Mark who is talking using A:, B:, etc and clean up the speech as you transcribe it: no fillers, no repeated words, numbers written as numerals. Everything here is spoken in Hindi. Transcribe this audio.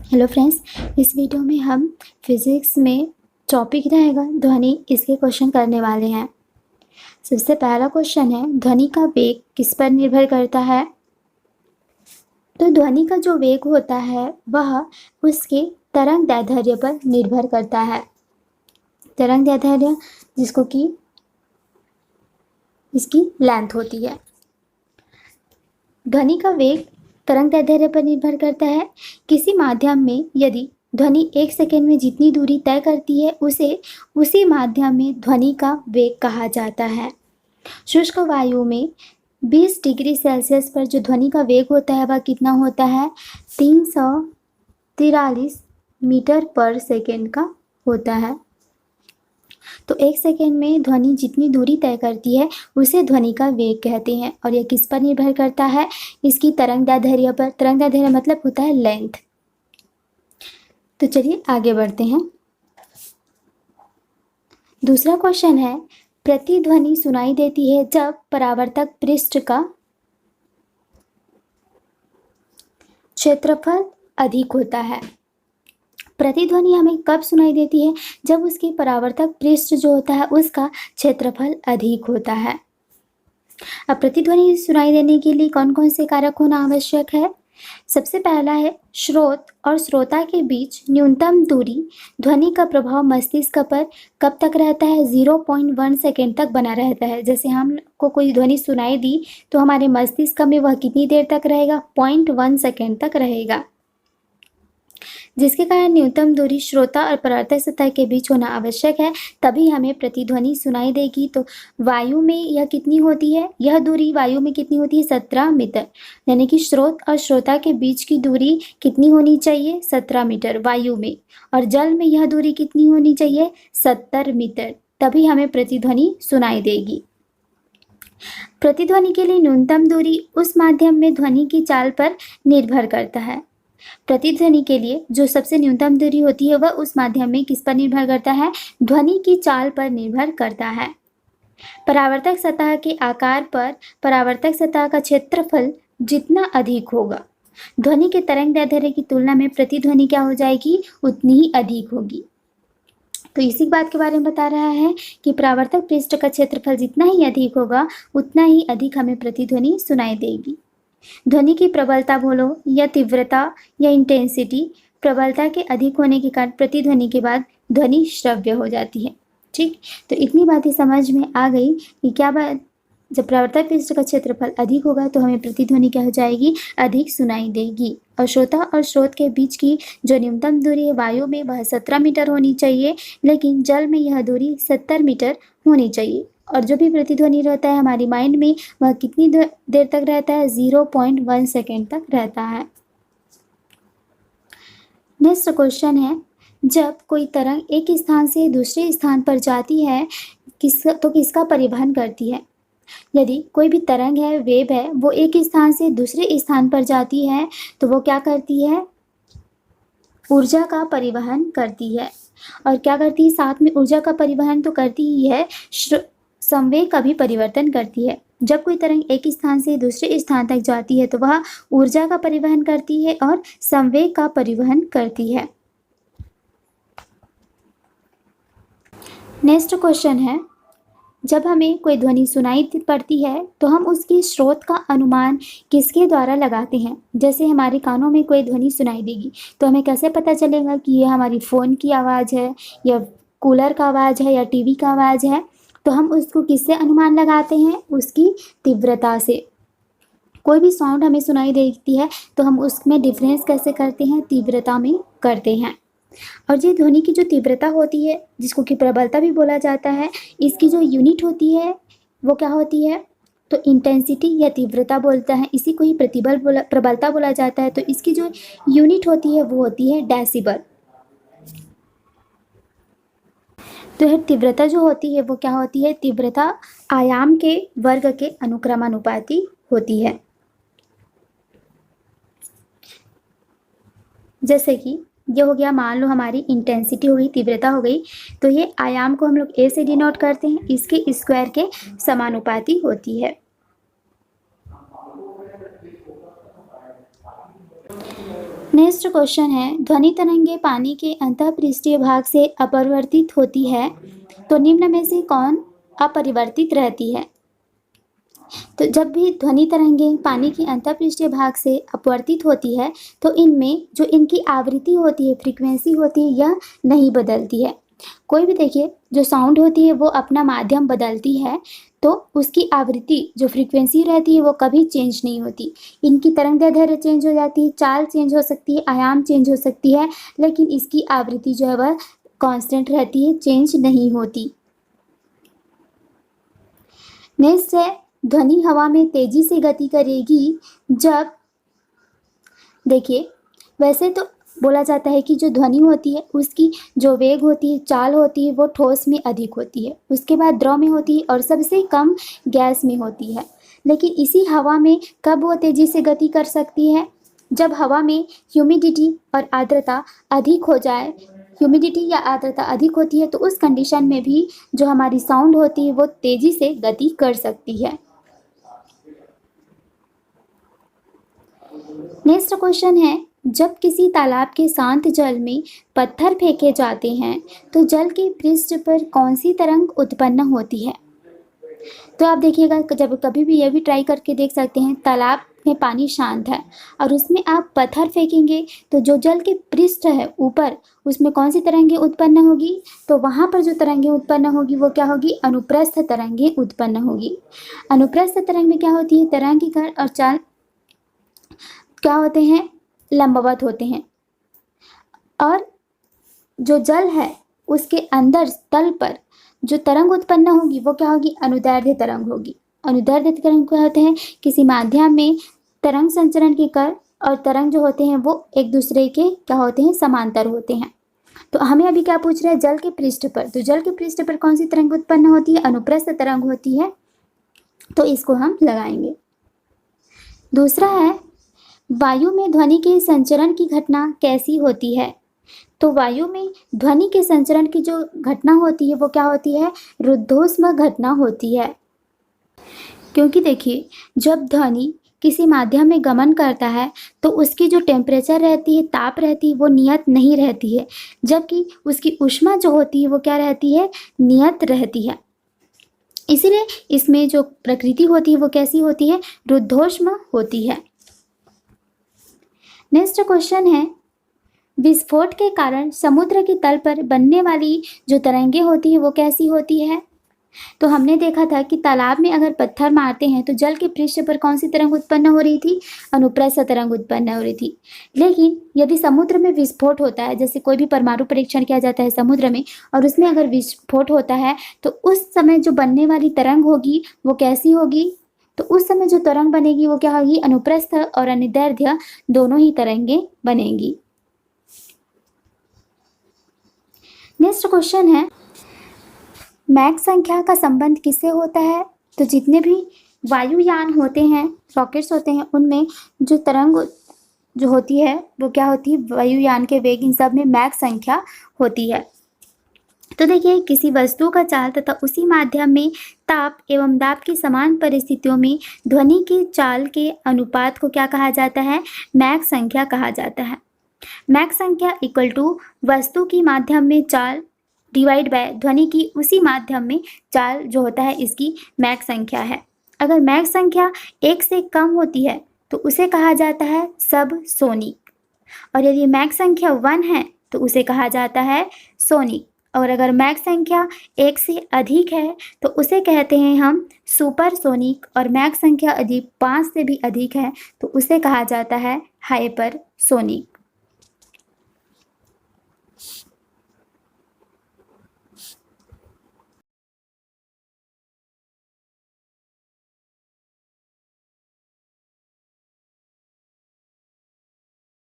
A: हेलो फ्रेंड्स, इस वीडियो में हम फिज़िक्स में टॉपिक रहेगा ध्वनि, इसके क्वेश्चन करने वाले हैं। सबसे पहला क्वेश्चन है, ध्वनि का वेग किस पर निर्भर करता है? तो ध्वनि का जो वेग होता है वह उसके तरंग दैर्ध्य पर निर्भर करता है। तरंग दैर्ध्य जिसको कि इसकी लेंथ होती है। ध्वनि का वेग तरंग दैर्ध्य पर निर्भर करता है। किसी माध्यम में यदि ध्वनि 1 सेकेंड में जितनी दूरी तय करती है उसे उसी माध्यम में ध्वनि का वेग कहा जाता है। शुष्क वायु में 20 डिग्री सेल्सियस पर जो ध्वनि का वेग होता है वह कितना होता है? 343 मीटर पर सेकेंड का होता है। तो 1 सेकेंड में ध्वनि जितनी दूरी तय करती है उसे ध्वनि का वेग कहते हैं। और यह किस पर निर्भर करता है? इसकी तरंग दैर्ध्य पर। तरंग दैर्ध्य मतलब होता है लेंथ। तो चलिए आगे बढ़ते हैं। दूसरा क्वेश्चन है, प्रतिध्वनि सुनाई देती है जब परावर्तक पृष्ठ का क्षेत्रफल अधिक होता है। प्रतिध्वनि हमें कब सुनाई देती है? जब उसकी परावर्तक पृष्ठ जो होता है उसका क्षेत्रफल अधिक होता है। अब प्रतिध्वनि सुनाई देने के लिए कौन कौन से कारक होना आवश्यक है? सबसे पहला है, स्रोत और श्रोता के बीच न्यूनतम दूरी। ध्वनि का प्रभाव मस्तिष्क पर कब तक रहता है? 0.1 सेकेंड तक बना रहता है। जैसे हमको कोई ध्वनि सुनाई दी तो हमारे मस्तिष्क में वह कितनी देर तक रहेगा? 0.1 सेकेंड तक रहेगा, जिसके कारण न्यूनतम दूरी श्रोता और परावर्तक सतह के बीच होना आवश्यक है, तभी हमें प्रतिध्वनि सुनाई देगी। तो वायु में यह कितनी होती है? यह दूरी वायु में कितनी होती है? 17 मीटर। यानी कि स्रोत और श्रोता के बीच की दूरी कितनी होनी चाहिए? 17 मीटर वायु में। और जल में यह दूरी कितनी होनी चाहिए? 70 मीटर। तभी हमें प्रतिध्वनि सुनाई देगी। प्रतिध्वनि के लिए न्यूनतम दूरी उस माध्यम में ध्वनि की चाल पर निर्भर करता है। प्रतिध्वनि के लिए जो सबसे न्यूनतम दूरी होती है वह उस माध्यम में किस पर निर्भर करता है? ध्वनि की चाल पर निर्भर करता है। परावर्तक सतह के आकार पर परावर्तक सतह का क्षेत्रफल जितना अधिक होगा, ध्वनि के तरंग दैर्ध्य की तुलना में प्रतिध्वनि क्या हो जाएगी? उतनी ही अधिक होगी। तो इसी बात के बारे में बता रहा है कि परावर्तक पृष्ठ का क्षेत्रफल जितना ही अधिक होगा उतना ही अधिक हमें प्रतिध्वनि सुनाई देगी। ध्वनि की प्रबलता बोलो या तीव्रता या इंटेंसिटी, प्रबलता के अधिक होने के कारण प्रतिध्वनि के बाद ध्वनि श्रव्य हो जाती है। ठीक, तो इतनी बातें समझ में आ गई कि क्या बात, जब प्रवर्तक पृष्ठ का क्षेत्रफल अधिक होगा तो हमें प्रतिध्वनि क्या हो जाएगी? अधिक सुनाई देगी। और श्रोता और स्रोत के बीच की जो न्यूनतम दूरी है वायु में वह 17 मीटर होनी चाहिए, लेकिन जल में यह दूरी 70 मीटर होनी चाहिए। और जो भी प्रतिध्वनि रहता है हमारी माइंड में वह कितनी देर तक रहता है? 0.1 सेकेंड तक रहता है। नेक्स्ट क्वेश्चन है, जब कोई तरंग एक स्थान से दूसरे स्थान पर जाती है किसका परिवहन करती है? यदि कोई भी तरंग है, वेव है, वो एक स्थान से दूसरे स्थान पर जाती है तो वो क्या करती है? ऊर्जा का परिवहन करती है। और क्या करती है? साथ में ऊर्जा का परिवहन तो करती ही है, संवेग का भी परिवर्तन करती है। जब कोई तरंग एक स्थान से दूसरे स्थान तक जाती है तो वह ऊर्जा का परिवहन करती है और संवेग का परिवहन करती है। नेक्स्ट क्वेश्चन है, जब हमें कोई ध्वनि सुनाई पड़ती है तो हम उसके स्रोत का अनुमान किसके द्वारा लगाते हैं? जैसे हमारे कानों में कोई ध्वनि सुनाई देगी तो हमें कैसे पता चलेगा कि ये हमारी फ़ोन की आवाज़ है या कूलर का आवाज़ है या टीवी का आवाज़ है? तो हम उसको किससे अनुमान लगाते हैं? उसकी तीव्रता से। कोई भी साउंड हमें सुनाई देती है तो हम उसमें डिफरेंस कैसे करते हैं? तीव्रता में करते हैं। और ये ध्वनि की जो तीव्रता होती है जिसको कि प्रबलता भी बोला जाता है, इसकी जो यूनिट होती है वो क्या होती है? तो इंटेंसिटी या तीव्रता बोलता है। इसी को ही प्रबलता बोला जाता है। तो इसकी जो यूनिट होती है वो होती है डेसिबल। तो यह तीव्रता जो होती है वो क्या होती है? तीव्रता आयाम के वर्ग के अनुक्रमानुपाती होती है। जैसे कि ये हो गया, मान लो हमारी इंटेंसिटी हो गई, तीव्रता हो गई, तो ये आयाम को हम लोग ए से डिनोट करते हैं, इसके स्क्वायर के समानुपाती होती है। नेक्स्ट क्वेश्चन है, ध्वनि तरंगे पानी के अंतःपृष्ठीय भाग से अपरिवर्तित होती है, तो निम्न में से कौन अपरिवर्तित रहती है? तो जब भी ध्वनि तरंगे पानी के अंतःपृष्ठीय भाग से अपवर्तित होती है, तो इनमें जो इनकी आवृत्ति होती है, फ्रीक्वेंसी होती है, यह नहीं बदलती है। कोई भी देखिए जो साउंड होती है वो अपना माध्यम बदलती है, तो उसकी आवृत्ति जो फ्रीक्वेंसी रहती है वो कभी चेंज नहीं होती। इनकी तरंगदैर्ध्य चेंज हो जाती है, चाल चेंज हो सकती है, आयाम चेंज हो सकती है, लेकिन इसकी आवृत्ति जो है वह कांस्टेंट रहती है, चेंज नहीं होती। नेक्स्ट है, ध्वनि हवा में तेजी से गति करेगी जब, देखिए वैसे तो बोला जाता है कि जो ध्वनि होती है उसकी जो वेग होती है, चाल होती है, वो ठोस में अधिक होती है, उसके बाद द्रव में होती है और सबसे कम गैस में होती है। लेकिन इसी हवा में कब वो तेजी से गति कर सकती है? जब हवा में ह्यूमिडिटी और आर्द्रता अधिक हो जाए, ह्यूमिडिटी या आर्द्रता अधिक होती है, तो उस कंडीशन में भी जो हमारी साउंड होती है वो तेजी से गति कर सकती है। नेक्स्ट क्वेश्चन है, जब किसी तालाब के शांत जल में पत्थर फेंके जाते हैं तो जल के पृष्ठ पर कौन सी तरंग उत्पन्न होती है? तो आप देखिएगा, जब कभी भी यह भी ट्राई करके देख सकते हैं, तालाब में पानी शांत है और उसमें आप पत्थर फेंकेंगे तो जो जल के पृष्ठ है ऊपर, उसमें कौन सी तरंगें उत्पन्न होगी? तो वहाँ पर जो तरंगें उत्पन्न होगी वो क्या होगी? अनुप्रस्थ तरंगें उत्पन्न होगी। अनुप्रस्थ तरंग में क्या होती है? तरंग की कण और चाल क्या होते हैं? लंबवत होते हैं। और जो जल है उसके अंदर तल पर जो तरंग उत्पन्न होगी वो क्या होगी? अनुदैर्ध्य तरंग होगी। अनुदैर्ध्य तरंग क्या होते हैं? किसी माध्यम में तरंग संचरण के कण और तरंग जो होते हैं वो एक दूसरे के क्या होते हैं? समांतर होते हैं। तो हमें अभी क्या पूछ रहा है? जल के पृष्ठ पर, तो जल के पृष्ठ पर कौन सी तरंग उत्पन्न होती है? अनुप्रस्थ तरंग होती है, तो इसको हम लगाएंगे। दूसरा है, वायु में ध्वनि के संचरण की घटना कैसी होती है? तो वायु में ध्वनि के संचरण की जो घटना होती है वो क्या होती है? रुद्धोष्म घटना होती है। क्योंकि देखिए, जब ध्वनि किसी माध्यम में गमन करता है तो उसकी जो टेम्परेचर रहती है, ताप रहती है, वो नियत नहीं रहती है, जबकि उसकी ऊष्मा जो होती है वो क्या रहती है? नियत रहती है। इसीलिए इसमें जो प्रकृति होती है वो कैसी होती है? रुद्धोष्म होती है। नेक्स्ट क्वेश्चन है, विस्फोट के कारण समुद्र के तल पर बनने वाली जो तरंगें होती है वो कैसी होती है? तो हमने देखा था कि तालाब में अगर पत्थर मारते हैं तो जल के पृष्ठ पर कौन सी तरंग उत्पन्न हो रही थी? अनुप्रस्थ तरंग उत्पन्न हो रही थी। लेकिन यदि समुद्र में विस्फोट होता है, जैसे कोई भी परमाणु परीक्षण किया जाता है समुद्र में, और उसमें अगर विस्फोट होता है तो उस समय जो बनने वाली तरंग होगी वो कैसी होगी? तो उस समय जो तरंग बनेगी वो क्या होगी? अनुप्रस्थ और अनुदैर्ध्य दोनों ही तरंगें बनेंगी। नेक्स्ट क्वेश्चन है, मैक संख्या का संबंध किससे होता है? तो जितने भी वायुयान होते हैं, रॉकेट्स होते हैं, उनमें जो तरंग जो होती है वो क्या होती है? वायुयान के वेग, इन सब में मैक संख्या होती है। तो देखिए, किसी वस्तु का चाल तथा उसी माध्यम में ताप एवं दाब की समान परिस्थितियों में ध्वनि की चाल के अनुपात को क्या कहा जाता है? मैक संख्या कहा जाता है। मैक संख्या इक्वल टू वस्तु की माध्यम में चाल डिवाइड बाय ध्वनि की उसी माध्यम में चाल जो होता है, इसकी मैक संख्या है। अगर मैक संख्या 1 से कम होती है तो उसे कहा जाता है सब सोनिक, और यदि मैक संख्या 1 है तो उसे कहा जाता है सोनिक, और अगर मैक संख्या 1 से अधिक है तो उसे कहते हैं हम सुपर सोनिक, और मैक संख्या यदि 5 से भी अधिक है तो उसे कहा जाता है हाइपर सोनिक।